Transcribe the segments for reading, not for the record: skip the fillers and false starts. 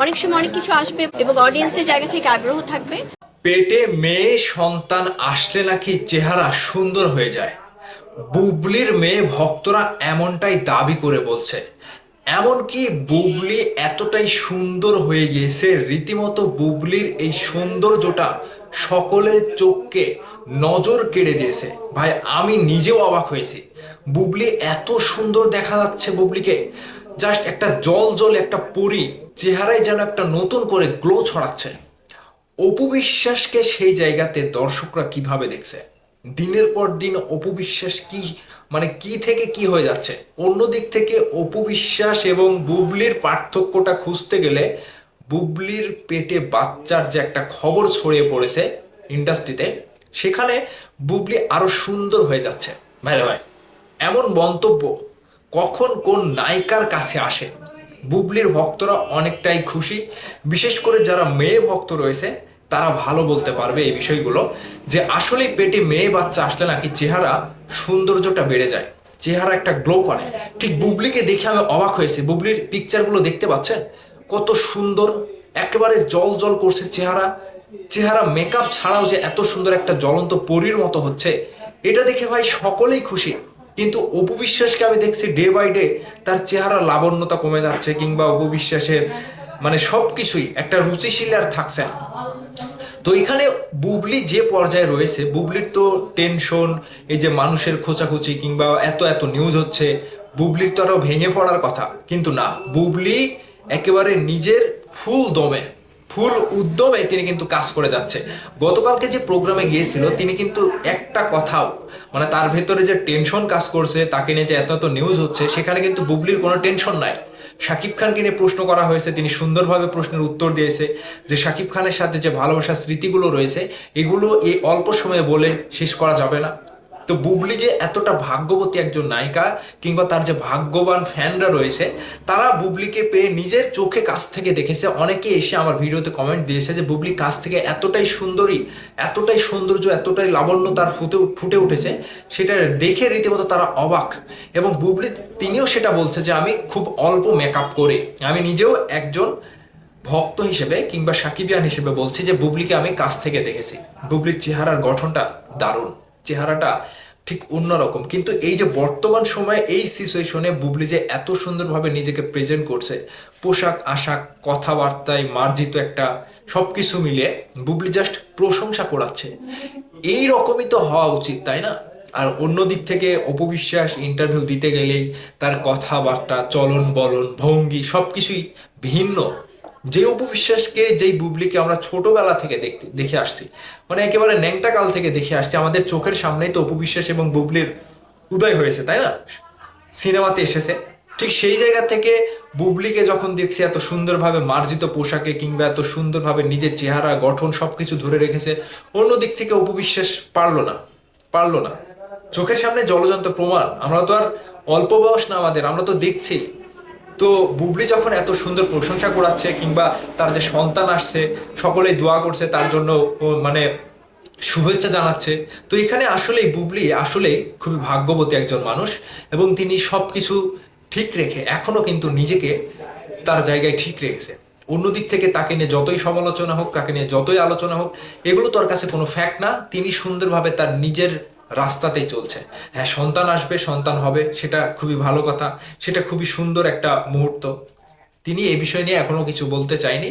অনেক সময় অনেক কিছু আসবে এবং অডিয়েন্সের জায়গা থেকে আগ্রহ থাকবে। পেটে মেয়ে সন্তান আসলে নাকি চেহারা সুন্দর হয়ে যায়। বুবলির মেয়ে ভক্তরা এমনটাই দাবি করে বলছে। এমনকি বুবলি এতটাই সুন্দর হয়ে গিয়েছে, রীতিমতো বুবলির এই সৌন্দর্যটা সকলের চোখকে নজর কেড়ে দিয়েছে। ভাই আমি নিজেও অবাক হয়েছি। বুবলি এত সুন্দর দেখা যাচ্ছে, বুবলিকে জাস্ট একটা জল জল একটা পরি, চেহারায় যেন একটা নতুন করে গ্লো ছড়াচ্ছে। অপু বিশ্বাসকে সেই জায়গাতে দর্শকরা কিভাবে দেখছে, দিনের পর দিন অপু বিশ্বাস কি মানে কি থেকে কি হয়ে যাচ্ছে। অন্যদিক থেকে অপু বিশ্বাস এবং বুবলির পার্থক্যটা খুঁজতে গেলে বুবলির পেটে বাচ্চার যে একটা খবর ছড়িয়ে পড়েছে ইন্ডাস্ট্রিতে, সেখানে বুবলি আরো সুন্দর হয়ে যাচ্ছে। ভাই ভাই, এমন মন্তব্য কখন কোন নায়িকার কাছে আসে? বুবলির ভক্তরা অনেকটাই খুশি, বিশেষ করে যারা মেয়ে ভক্ত রয়েছে তারা ভালো বলতে পারবে এই বিষয়গুলো, যে আসলে পেটে মেয়ে বাচ্চা আসলে নাকি চেহারা সৌন্দর্যটা বেড়ে যায়, চেহারা একটা গ্লো করে। ঠিক বুবলিকে দেখে আমি অবাক হয়েছি। বুবলির পিকচারগুলো দেখতে পাচ্ছেন, কত সুন্দর, একেবারে জল জল করছে চেহারা। চেহারা মেকআপ ছাড়াও যে এত সুন্দর একটা জ্বলন্ত পরীর মতো হচ্ছে, এটা দেখে ভাই সকলেই খুশি। কিন্তু অপু বিশ্বাসকে আমি দেখছি ডে বাই ডে তার চেহারা লাবণ্যতা কমে যাচ্ছে, কিংবা অপু বিশ্বাসের মানে সবকিছুই একটা রুচিশীল আর থাকছে না। তো এখানে বুবলি যে পর্যায়ে রয়েছে, বুবলির তো টেনশন, এই যে মানুষের খোঁচাখুচি কিংবা এত এত নিউজ হচ্ছে, বুবলির তো আরো ভেঙে পড়ার কথা, কিন্তু না, বুবলি একেবারে নিজের ফুল দমে ফুল উদ্যমে তিনি কিন্তু কাজ করে যাচ্ছে। গতকালকে যে প্রোগ্রামে গিয়েছিল তিনি কিন্তু একটা কথাও মানে তার ভেতরে যে টেনশন কাজ করছে, তাকে নিয়ে যে এত এত নিউজ হচ্ছে, সেখানে কিন্তু বুবলির কোনো টেনশন নাই। শাকিব খানকে নিয়ে প্রশ্ন করা হয়েছে, তিনি সুন্দরভাবে প্রশ্নের উত্তর দিয়েছে যে শাকিব খানের সাথে যে ভালোবাসার স্মৃতিগুলো রয়েছে এগুলো এই অল্প সময়ে বলে শেষ করা যাবে না। তো বুবলি যে এতটা ভাগ্যবতী একজন নায়িকা, কিংবা তার যে ভাগ্যবান ফ্যানরা রয়েছে, তারা বুবলিকে পেয়ে নিজের চোখে কাছ থেকে দেখেছে। অনেকে এসে আমার ভিডিওতে কমেন্ট দিয়েছে যে বুবলি কাছ থেকে এতটাই সুন্দরী, এতটাই সৌন্দর্য, এতটাই লাবণ্য তার ফুটে উঠেছে, সেটা দেখে রীতিমতো তারা অবাক। এবং বুবলি তিনিও সেটা বলছে যে আমি খুব অল্প মেকআপ করে, আমি নিজেও একজন ভক্ত হিসেবে কিংবা সাকিবিয়ান হিসেবে বলছি যে বুবলিকে আমি কাছ থেকে দেখেছি। বুবলির চেহারার গঠনটা দারুণ, চেহারাটা ঠিক অন্যরকম। কিন্তু এই যে বর্তমান সময়ে এই সিচুয়েশনে বুবলি যে এত সুন্দরভাবে নিজেকে প্রেজেন্ট করছে, পোশাক আশাক কথাবার্তায় মার্জিত একটা সবকিছু মিলিয়ে বুবলি জাস্ট প্রশংসা করাচ্ছে। এই রকমই তো হওয়া উচিত, তাই না? আর অন্য দিক থেকে অপু বিশ্বাস ইন্টারভিউ দিতে গেলেই তার কথাবার্তা, চলন বলন, ভঙ্গি সবকিছুই ভিন্ন। যে অপু বিশ্বাসকে, যেই বুবলিকে আমরা ছোটবেলা থেকে দেখে আসছি, মানে একেবারে ন্যাংটা কাল থেকে দেখে আসছি, আমাদের চোখের সামনেই তো অপু বিশ্বাস এবং বুবলির উদয় হয়েছে, তাই না? সিনেমাতে এসেছে। ঠিক সেই জায়গা থেকে বুবলিকে যখন দেখছি এত সুন্দরভাবে মার্জিত পোশাকে, কিংবা এত সুন্দরভাবে নিজের চেহারা গঠন সবকিছু ধরে রেখেছে, অন্য দিক থেকে অপু বিশ্বাস পারলো না। চোখের সামনে জলজন্ত প্রমাণ, আমরা তো আর অল্প বয়স না আমাদের, আমরা তো দেখছি। তো বুবলি যখন এত সুন্দর প্রশংসা করাচ্ছে, কিংবা তার যে সন্তান আসছে সকলেই দোয়া করছে তার জন্য, ও মানে শুভেচ্ছা জানাচ্ছে, তো এখানে আসলেই বুবলি আসলেই খুবই ভাগ্যবতী একজন মানুষ। এবং তিনি সবকিছু ঠিক রেখে এখনো কিন্তু নিজেকে তার জায়গায় ঠিক রেখেছে। অন্যদিক থেকে তাকে নিয়ে যতই সমালোচনা হোক, তাকে নিয়ে যতই আলোচনা হোক, এগুলো তোর কাছে কোনো ফ্যাক্ট না। তিনি সুন্দরভাবে তার নিজের রাস্তাতেই চলছে। হ্যাঁ, সন্তান আসবে, সন্তান হবে, সেটা খুবই ভালো কথা, সেটা খুবই সুন্দর একটা মুহূর্ত। তিনি এই বিষয় নিয়ে এখনো কিছু বলতে চায়নি।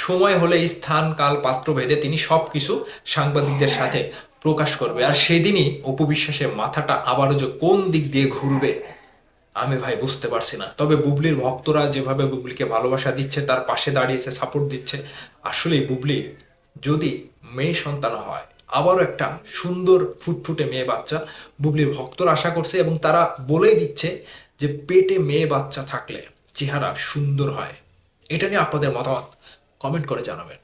সময় হলে স্থান কাল পাত্র ভেদে তিনি সব কিছু সাংবাদিকদের সাথে প্রকাশ করবে। আর সেদিনই অপু বিশ্বাসের মাথাটা আবারও যে কোন দিক দিয়ে ঘুরবে আমি ভাই বুঝতে পারছি না। তবে বুবলির ভক্তরা যেভাবে বুবলিকে ভালোবাসা দিচ্ছে, তার পাশে দাঁড়িয়েছে, সাপোর্ট দিচ্ছে, আসলেই বুবলি যদি মেয়ে সন্তান হয়, আবারও একটা সুন্দর ফুটফুটে মেয়ে বাচ্চা বুবলির ভক্তরা আশা করছে। এবং তারা বলেই দিচ্ছে যে পেটে মেয়ে বাচ্চা থাকলে চেহারা সুন্দর হয়। এটা নিয়ে আপনাদের মতামত কমেন্ট করে জানাবেন।